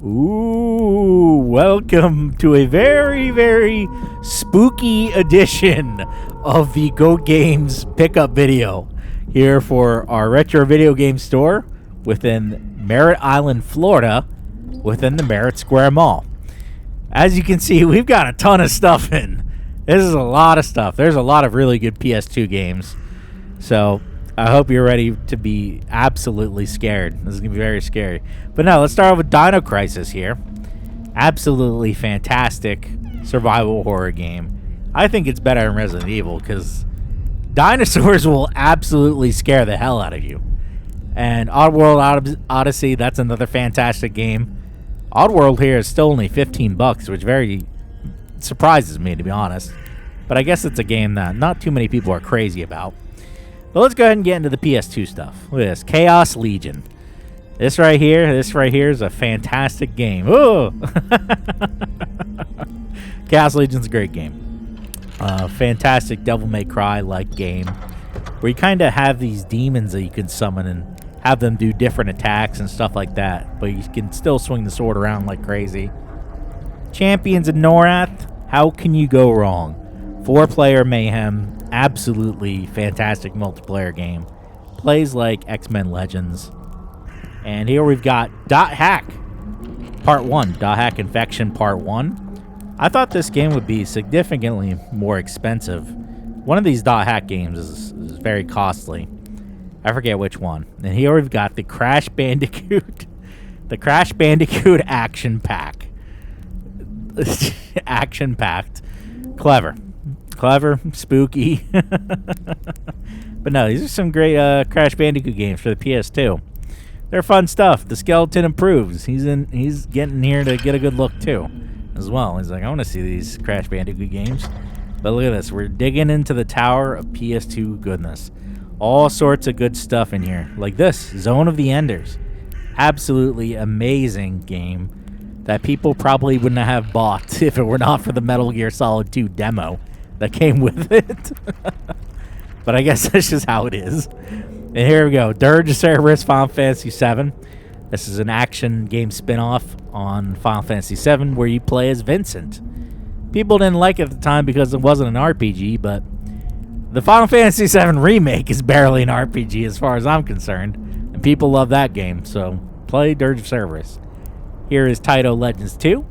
Ooh, welcome to a very, very spooky edition of the Go Games pickup video here for our retro video game store within Merritt Island, Florida, within the Merritt Square Mall. As you can see, we've got a ton of stuff in. This is a lot of stuff. There's a lot of really good PS2 games. So I hope you're ready to be absolutely scared. This is going to be very scary. But no, let's start off with Dino Crisis here. Absolutely fantastic survival horror game. I think it's better than Resident Evil because dinosaurs will absolutely scare the hell out of you. And Oddworld Odyssey, that's another fantastic game. Oddworld here is still only $15, which very surprises me, to be honest. But I guess it's a game that not too many people are crazy about. But let's go ahead and get into the PS2 stuff. Look at this, Chaos Legion. This right here is a fantastic game. Ooh! Chaos Legion's a great game. Fantastic Devil May Cry-like game, where you kind of have these demons that you can summon and have them do different attacks and stuff like that, but you can still swing the sword around like crazy. Champions of Norath, how can you go wrong? 4-player mayhem, absolutely fantastic multiplayer game. Plays like X-Men Legends. And here we've got Dot Hack Part 1, Dot Hack Infection Part 1. I thought this game would be significantly more expensive. One of these Dot Hack games is very costly. I forget which one. And here we've got the Crash Bandicoot. The Crash Bandicoot Action Pack. Action-packed. Clever, spooky. But no, these are some great Crash Bandicoot games for the PS2. They're fun stuff. The skeleton improves. He's getting here to get a good look too, as well. He's like, I want to see these Crash Bandicoot games. But look at this. We're digging into the tower of PS2 goodness. All sorts of good stuff in here. Like this, Zone of the Enders. Absolutely amazing game that people probably wouldn't have bought if it were not for the Metal Gear Solid 2 demo that came with it. But I guess that's just how it is. And here we go. Dirge of Cerberus, Final Fantasy VII. This is an action game spin-off on Final Fantasy VII where you play as Vincent. People didn't like it at the time because it wasn't an RPG, but the Final Fantasy VII Remake is barely an RPG as far as I'm concerned. And people love that game, so play Dirge of Cerberus. Here is Taito Legends 2.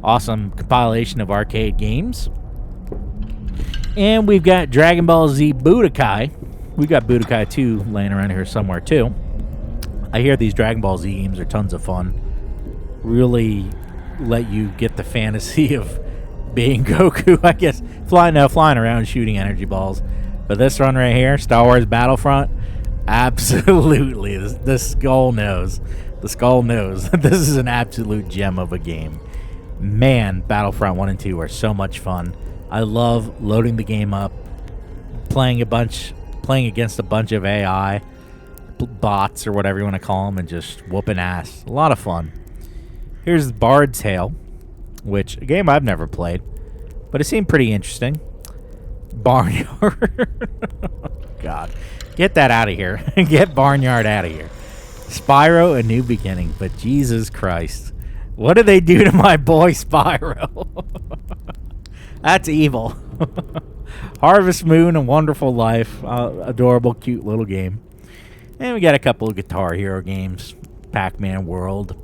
Awesome compilation of arcade games. And we've got Dragon Ball Z Budokai. We got Budokai 2 laying around here somewhere too. I hear these Dragon Ball Z games are tons of fun. Really let you get the fantasy of being Goku, I guess. Flying around shooting energy balls. But this one right here, Star Wars Battlefront, absolutely. The skull knows. The skull knows. This is an absolute gem of a game. Man, Battlefront 1 and 2 are so much fun. I love loading the game up, playing against a bunch of AI, bots or whatever you want to call them, and just whooping ass. A lot of fun. Here's Bard's Tale, which, a game I've never played, but it seemed pretty interesting. Barnyard. God. Get that out of here. Get Barnyard out of here. Spyro, A New Beginning, but Jesus Christ. What did they do to my boy Spyro? That's evil. Harvest Moon, A Wonderful Life. Adorable, cute little game. And we got a couple of Guitar Hero games. Pac-Man World.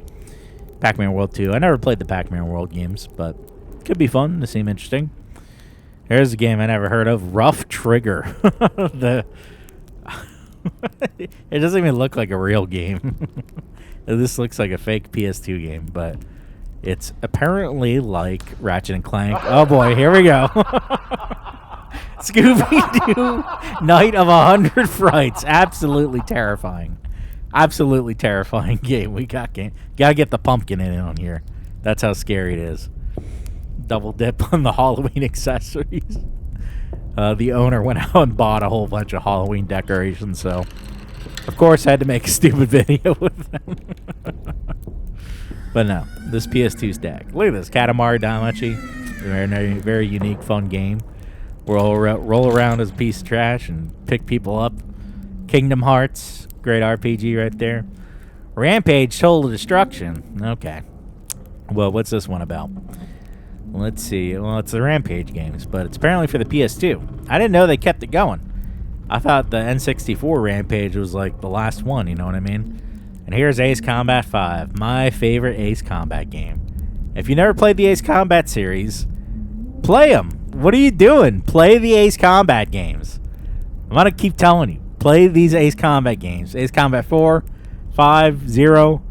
Pac-Man World 2. I never played the Pac-Man World games, but could be fun. They seem interesting. Here's a game I never heard of. Rough Trigger. It doesn't even look like a real game. This looks like a fake PS2 game, but it's apparently like Ratchet and Clank. Oh boy, here we go. Scooby-Doo, Night of 100 Frights. Absolutely terrifying. Absolutely terrifying game. We got game. Gotta get the pumpkin in on here. That's how scary it is. Double dip on the Halloween accessories. The owner went out and bought a whole bunch of Halloween decorations, so of course I had to make a stupid video with them. But no, this PS2 stack. Look at this, Katamari Damacy. Very, very unique, fun game. Roll around as a piece of trash and pick people up. Kingdom Hearts, great RPG right there. Rampage, Total Destruction. Okay. Well, what's this one about? Let's see. Well, it's the Rampage games, but it's apparently for the PS2. I didn't know they kept it going. I thought the N64 Rampage was like the last one, you know what I mean? And here's Ace Combat 5, my favorite Ace Combat game. If you never played the Ace Combat series, play them. What are you doing? Play the Ace Combat games. I'm going to keep telling you. Play these Ace Combat games. Ace Combat 4, 5, 0,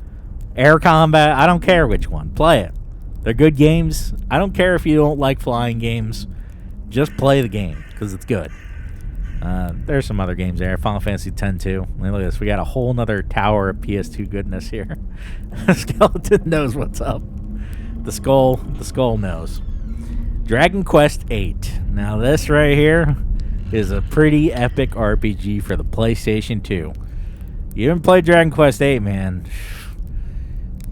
Air Combat. I don't care which one. Play it. They're good games. I don't care if you don't like flying games. Just play the game because it's good. There's some other games there. Final Fantasy X too. Look at this. We got a whole nother tower of PS2 goodness here. Skeleton knows what's up. The skull knows. Dragon Quest VIII. Now this right here is a pretty epic RPG for the PlayStation 2. You haven't played Dragon Quest VIII, man.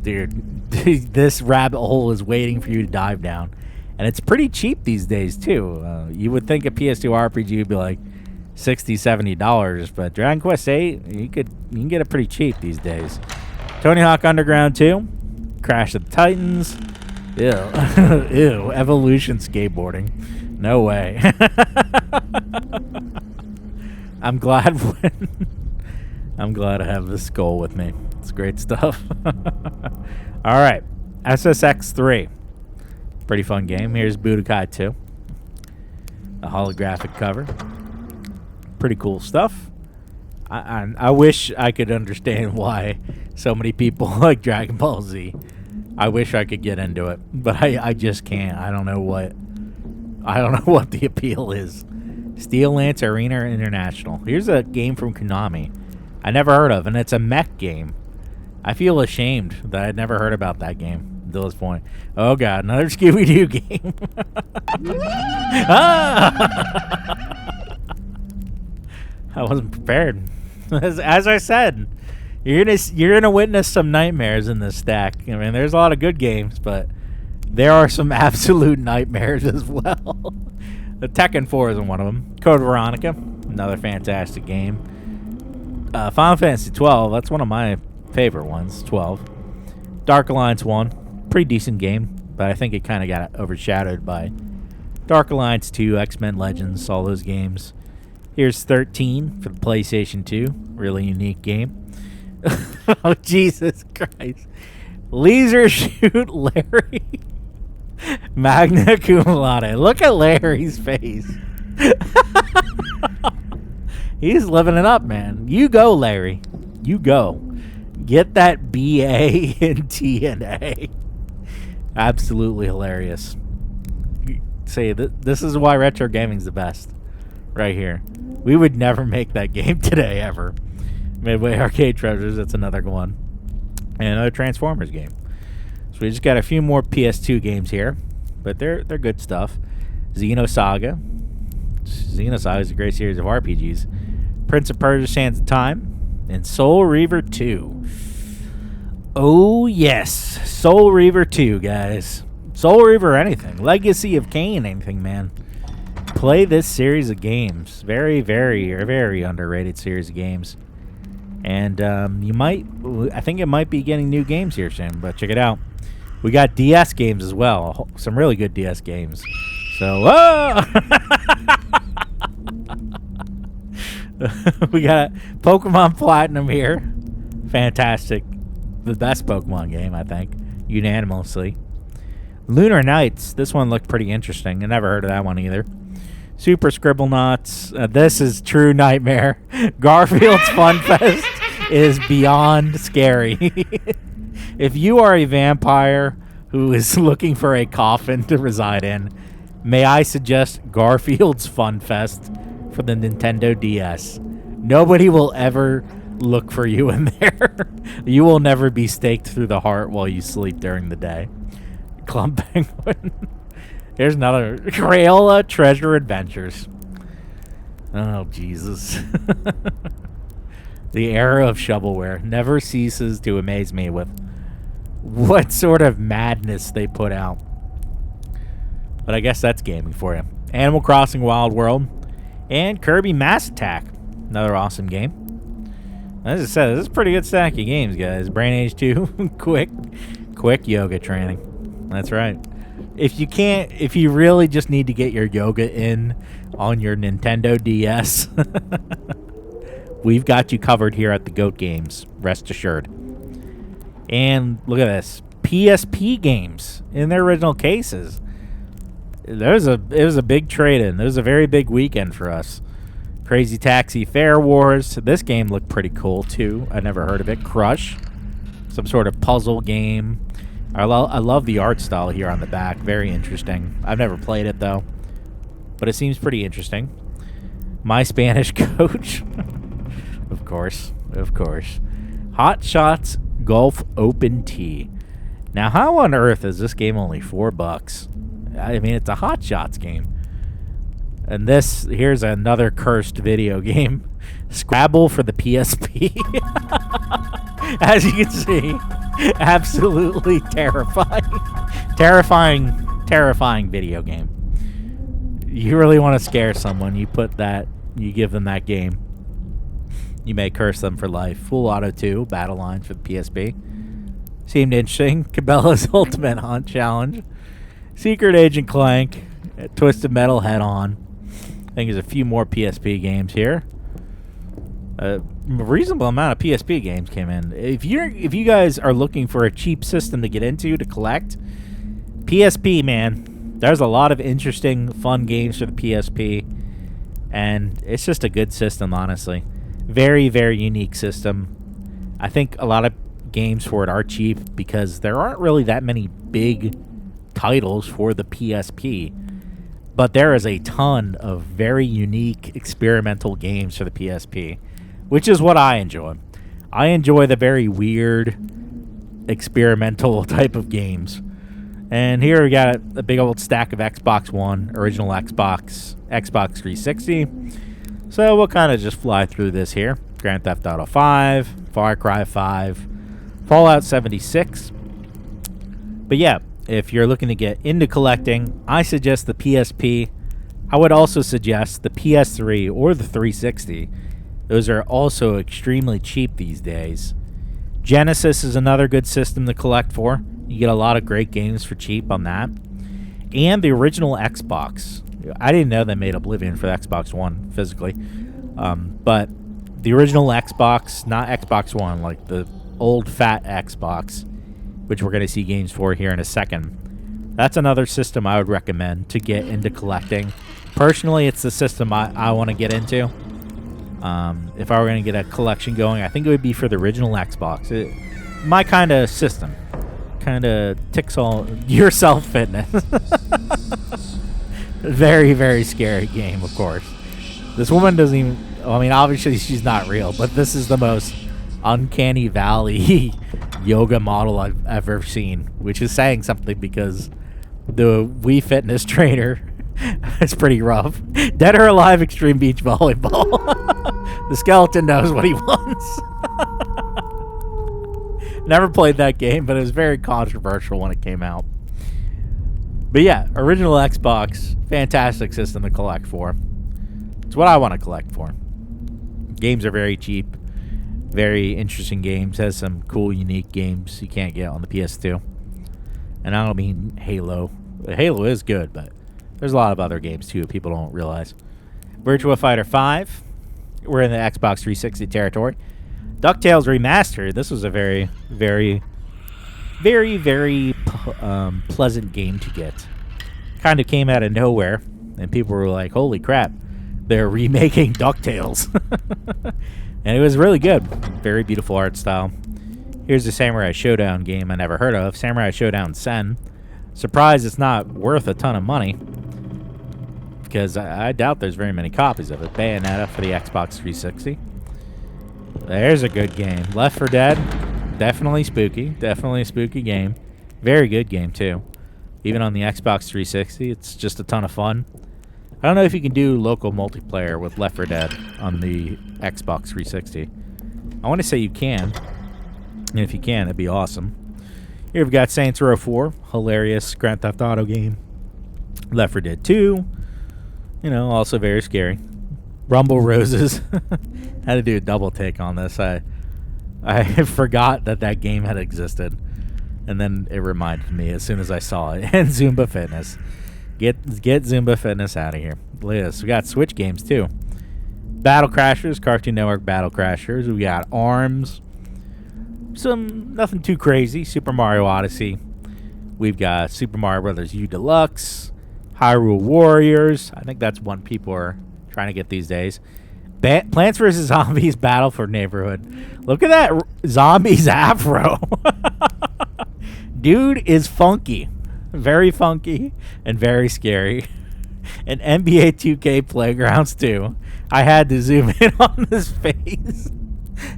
Dude, this rabbit hole is waiting for you to dive down. And it's pretty cheap these days, too. You would think a PS2 RPG would be like $60, $70, but Dragon Quest VIII, you can get it pretty cheap these days. Tony Hawk Underground 2, Crash of the Titans, ew, ew, Evolution Skateboarding, no way. I'm glad I have this skull with me. It's great stuff. All right, SSX 3, pretty fun game. Here's Budokai 2, a holographic cover. Pretty cool stuff. I wish I could understand why so many people like Dragon Ball Z. I wish I could get into it, but I just can't. I don't know what the appeal is. Steel Lance Arena International. Here's a game from Konami I never heard of, and it's a mech game. I feel ashamed that I'd never heard about that game until this point. Oh god, another Scooby-Doo game. Ah! I wasn't prepared. As I said, you're gonna witness some nightmares in this stack. I mean, there's a lot of good games, but there are some absolute nightmares as well. The Tekken 4 isn't one of them. Code Veronica, another fantastic game. Final Fantasy 12, that's one of my favorite ones. 12. Dark Alliance 1, pretty decent game, but I think it kind of got overshadowed by Dark Alliance 2, X-Men Legends, all those games. Here's 13 for the PlayStation 2. Really unique game. Oh, Jesus Christ. Laser Shoot Larry. Magna Cum Laude. Look at Larry's face. He's living it up, man. You go, Larry. You go. Get that BA in TNA. Absolutely hilarious. Say this is why retro gaming's the best. Right here. We would never make that game today, ever. Midway Arcade Treasures, that's another one. And another Transformers game. So we just got a few more PS2 games here. But they're good stuff. Xenosaga. Xenosaga is a great series of RPGs. Prince of Persia: Sands of Time. And Soul Reaver 2. Oh, yes. Soul Reaver 2, guys. Soul Reaver anything. Legacy of Kain anything, man. Play this series of games. Very, very, very underrated series of games. And I think it might be getting new games here soon, but check it out. We got DS games as well. Some really good DS games. So, we got Pokemon Platinum here. Fantastic. The best Pokemon game, I think. Unanimously. Lunar Nights. This one looked pretty interesting. I never heard of that one either. Super Scribblenauts. This is true nightmare. Garfield's Fun Fest is beyond scary. If you are a vampire who is looking for a coffin to reside in, may I suggest Garfield's Fun Fest for the Nintendo DS. Nobody will ever look for you in there. You will never be staked through the heart while you sleep during the day. Club Penguin. Here's another Crayola Treasure Adventures. Oh, Jesus. The era of shovelware never ceases to amaze me with what sort of madness they put out. But I guess that's gaming for you. Animal Crossing Wild World and Kirby Mass Attack. Another awesome game. As I said, this is a pretty good stack of games, guys. Brain Age 2, quick yoga training. That's right. If you really just need to get your yoga in on your Nintendo DS, we've got you covered here at the GOAT Games, rest assured. And look at this. PSP games in their original cases. It was a big trade-in. It was a very big weekend for us. Crazy Taxi Fair Wars. This game looked pretty cool, too. I never heard of it. Crush. Some sort of puzzle game. I love the art style here on the back. Very interesting. I've never played it, though. But it seems pretty interesting. My Spanish Coach. Of course. Of course. Hot Shots Golf Open Tee. Now, how on earth is this game only $4? I mean, it's a Hot Shots game. And here's another cursed video game. Scrabble for the PSP. As you can see, absolutely terrifying. Terrifying video game. You really want to scare someone, you give them that game. You may curse them for life. Full Auto 2, Battle Lines for the PSP. Seemed interesting. Cabela's Ultimate Hunt Challenge. Secret Agent Clank. Twisted Metal Head On. I think there's a few more PSP games here. A reasonable amount of PSP games came in. If you guys are looking for a cheap system to get into to collect, PSP, man, there's a lot of interesting, fun games for the PSP, and it's just a good system, honestly. Very, very unique system. I think a lot of games for it are cheap because there aren't really that many big titles for the PSP, but there is a ton of very unique experimental games for the PSP, which is what I enjoy. I enjoy the very weird experimental type of games. And here we got a big old stack of Xbox One, original Xbox 360. So we'll kind of just fly through this here. Grand Theft Auto 5, Far Cry 5, Fallout 76. But yeah, if you're looking to get into collecting, I suggest the PSP. I would also suggest the PS3 or the 360. Those are also extremely cheap these days. Genesis is another good system to collect for. You get a lot of great games for cheap on that. And the original Xbox. I didn't know they made Oblivion for the Xbox One physically. But the original Xbox, not Xbox One, like the old fat Xbox, which we're going to see games for here in a second. That's another system I would recommend to get into collecting. Personally, it's the system I want to get into. If I were going to get a collection going, I think it would be for the original Xbox. My kind of system. Kind of ticks all your self-fitness. Very, very scary game, of course. This woman doesn't even... I mean, obviously she's not real, but this is the most uncanny valley yoga model I've ever seen, which is saying something because the Wii Fitness trainer is pretty rough. Dead or Alive Extreme Beach Volleyball. The skeleton knows what he wants. Never played that game, but it was very controversial when it came out. But yeah, original Xbox, fantastic system to collect for. It's what I want to collect for. Games are very cheap. Very interesting games. Has some cool, unique games you can't get on the PS2. And I don't mean Halo. Halo is good, but there's a lot of other games too people don't realize. Virtua Fighter 5. We're in the Xbox 360 territory. DuckTales Remastered. This was a very, very, very, very pleasant game to get. Kind of came out of nowhere, and people were like, holy crap, they're remaking DuckTales. And it was really good. Very beautiful art style. Here's the Samurai Showdown game I never heard of. Samurai Showdown Sen. Surprised it's not worth a ton of money, because I doubt there's very many copies of it. Bayonetta for the Xbox 360. There's a good game. Left 4 Dead. Definitely spooky. Definitely a spooky game. Very good game, too. Even on the Xbox 360, it's just a ton of fun. I don't know if you can do local multiplayer with Left 4 Dead on the Xbox 360. I want to say you can. And if you can, that'd be awesome. Here we've got Saints Row 4. Hilarious Grand Theft Auto game. Left 4 Dead 2. You know, also very scary. Rumble Roses. Had to do a double take on this. I forgot that game had existed. And then it reminded me as soon as I saw it. And Zumba Fitness. Get Zumba Fitness out of here. Look at this. We got Switch games, too. Battle Crashers, Cartoon Network Battle Crashers. We got ARMS. Nothing too crazy. Super Mario Odyssey. We've got Super Mario Brothers U Deluxe. Hyrule Warriors. I think that's one people are trying to get these days. Plants vs. Zombies Battle for Neighborhood. Look at that zombie's afro. Dude is funky. Very funky and very scary. And NBA 2K Playgrounds too. I had to zoom in on his face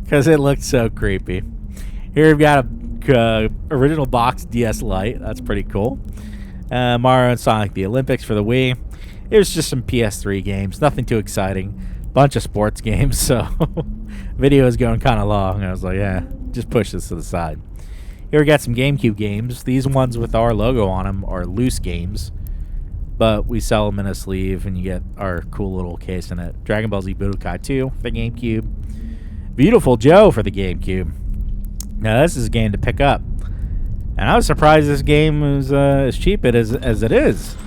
because it looked so creepy. Here we've got a original box DS Lite. That's pretty cool. Mario and Sonic the Olympics for the Wii. It was just some PS3 games. Nothing too exciting. Bunch of sports games. So video is going kind of long. I was like, yeah, just push this to the side. Here we got some GameCube games. These ones with our logo on them are loose games, but we sell them in a sleeve, and you get our cool little case in it. Dragon Ball Z Budokai 2 for the GameCube. Beautiful Joe for the GameCube. Now, this is a game to pick up. And I was surprised this game was as cheap as it is.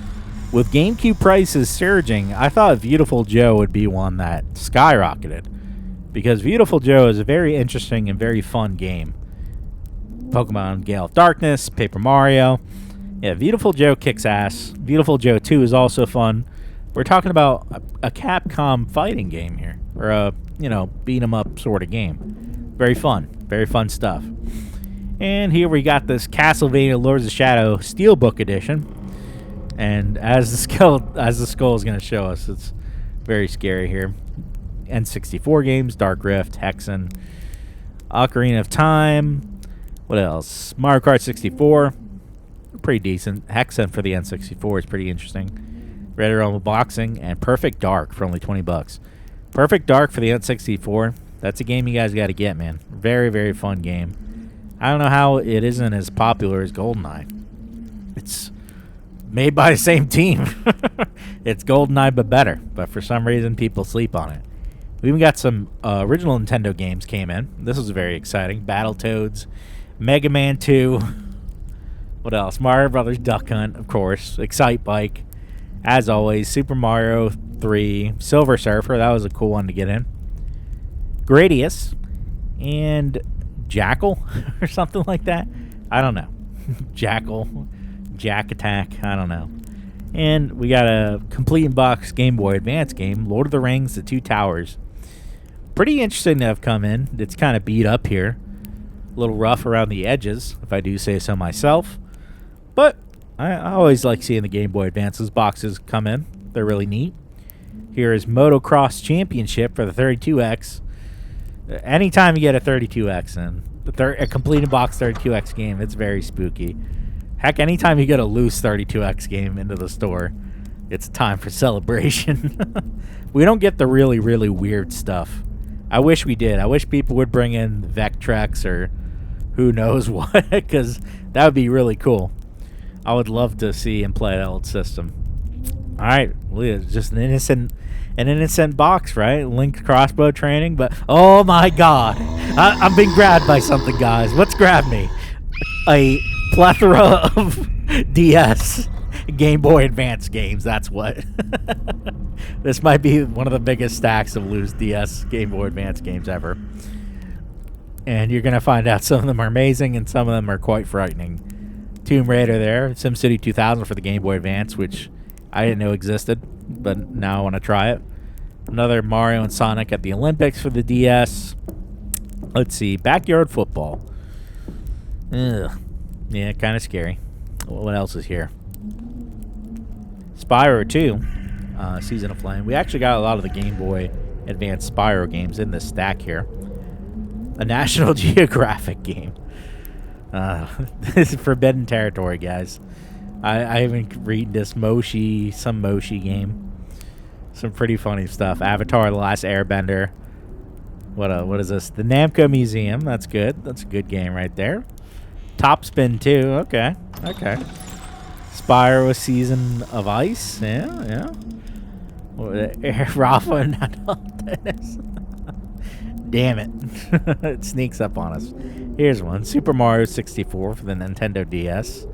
With GameCube prices surging, I thought Beautiful Joe would be one that skyrocketed. Because Beautiful Joe is a very interesting and very fun game. Pokemon Gale of Darkness, Paper Mario. Yeah, Beautiful Joe kicks ass. Beautiful Joe 2 is also fun. We're talking about a Capcom fighting game here. Or a, beat 'em up sort of game. Very fun. Very fun stuff. And here we got this Castlevania Lords of Shadow Steelbook Edition. And as the skull is going to show us, it's very scary here. N64 games, Dark Rift, Hexen, Ocarina of Time. What else? Mario Kart 64. Pretty decent. Hexen for the N64 is pretty interesting. Red Realm Boxing and Perfect Dark for only $20. Perfect Dark for the N64. That's a game you guys got to get, man. Very, very fun game. I don't know how it isn't as popular as GoldenEye. It's made by the same team. It's GoldenEye but better. But for some reason, people sleep on it. We even got some original Nintendo games came in. This was very exciting. Battletoads, Mega Man 2. What else? Mario Brothers Duck Hunt, of course. Excite Bike. As always, Super Mario 3. Silver Surfer. That was a cool one to get in. Gradius. And Jackal or something like that. I don't know. Jackal. Jack Attack. I don't know. And we got a complete in-box Game Boy Advance game. Lord of the Rings, The Two Towers. Pretty interesting to have come in. It's kind of beat up here. A little rough around the edges, if I do say so myself. But I always like seeing the Game Boy Advance's boxes come in. They're really neat. Here is Motocross Championship for the 32X. Anytime you get a 32X in, a complete in-box 32X game, it's very spooky. Heck, anytime you get a loose 32X game into the store, it's time for celebration. We don't get the really, really weird stuff. I wish we did. I wish people would bring in Vectrex or who knows what, because that would be really cool. I would love to see and play that old system. All right, well, it's just an innocent box, right? Linked crossbow training, but oh my god, I'm being grabbed by something, guys. What's grabbed me? A plethora of DS Game Boy Advance games. That's what. This might be one of the biggest stacks of loose DS Game Boy Advance games ever. And you're going to find out some of them are amazing and some of them are quite frightening. Tomb Raider there. SimCity 2000 for the Game Boy Advance, which I didn't know existed, but now I want to try it. Another Mario and Sonic at the Olympics for the DS. Let's see. Backyard Football. Ugh. Yeah, kind of scary. What else is here? Spyro 2, Season of Flame. We actually got a lot of the Game Boy Advance Spyro games in this stack here. A National Geographic game. This is forbidden territory, guys. I haven't read this some Moshi game. Some pretty funny stuff. Avatar: The Last Airbender. What is this? The Namco Museum. That's good. That's a good game right there. Top Spin 2. Okay. Spyro Season of Ice. Yeah. Rafa and Nadal Tennis. Damn it. It sneaks up on us. Here's one. Super Mario 64 for the Nintendo DS.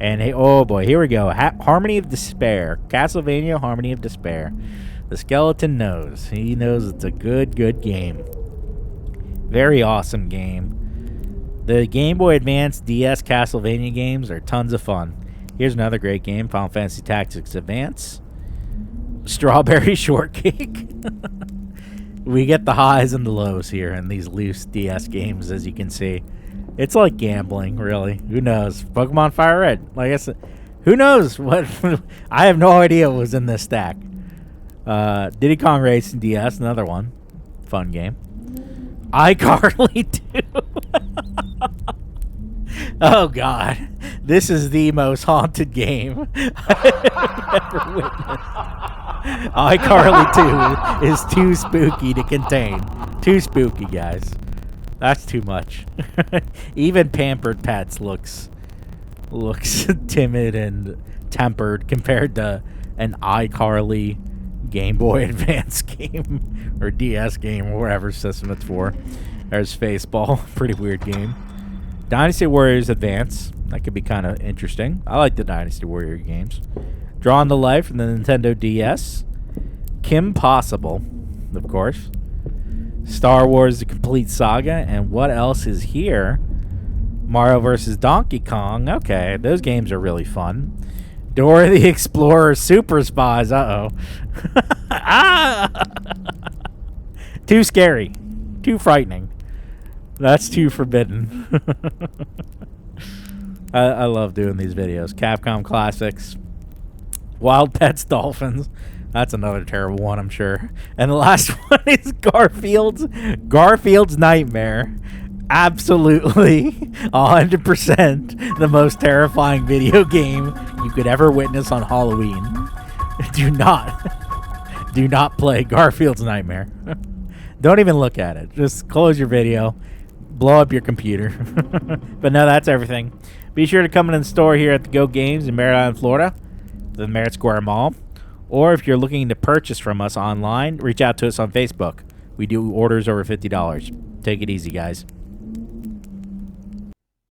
And hey, oh boy, here we go. Harmony of Despair. Castlevania Harmony of Despair. The skeleton knows. He knows it's a good game. Very awesome game. The Game Boy Advance DS Castlevania games are tons of fun. Here's another great game, Final Fantasy Tactics Advance. Strawberry Shortcake. We get the highs and the lows here in these loose DS games, as you can see. It's like gambling, really. Who knows? Pokemon Fire Red. Like I said, who knows what? I have no idea what was in this stack. Diddy Kong Racing DS, another one. Fun game. iCarly 2. Oh, God. This is the most haunted game I've ever witnessed. iCarly 2 is too spooky to contain. Too spooky, guys. That's too much. Even Pampered Pets looks timid and tempered compared to an iCarly Game Boy Advance game or DS game or whatever system it's for. There's Spaceball. Pretty weird game. Dynasty Warriors Advance. That could be kind of interesting. I like the Dynasty Warrior games. Drawn to Life from the Nintendo DS. Kim Possible, of course. Star Wars The Complete Saga. And what else is here? Mario vs. Donkey Kong. Okay, those games are really fun. Dora the Explorer Super Spies. Uh-oh. Ah! Too scary. Too frightening. That's too forbidden. I love doing these videos. Capcom Classics. Wild Pets Dolphins. That's another terrible one, I'm sure. And the last one is Garfield's Nightmare. Absolutely 100% the most terrifying video game you could ever witness on Halloween. Do not play Garfield's Nightmare. Don't even look at it. Just close your video, blow up your computer. But no, that's everything. Be sure to come in the store here at the Go Games in Merritt Island, Florida, the Merritt Square Mall. Or if you're looking to purchase from us online, reach out to us on Facebook. We do orders over $50. Take it easy, guys.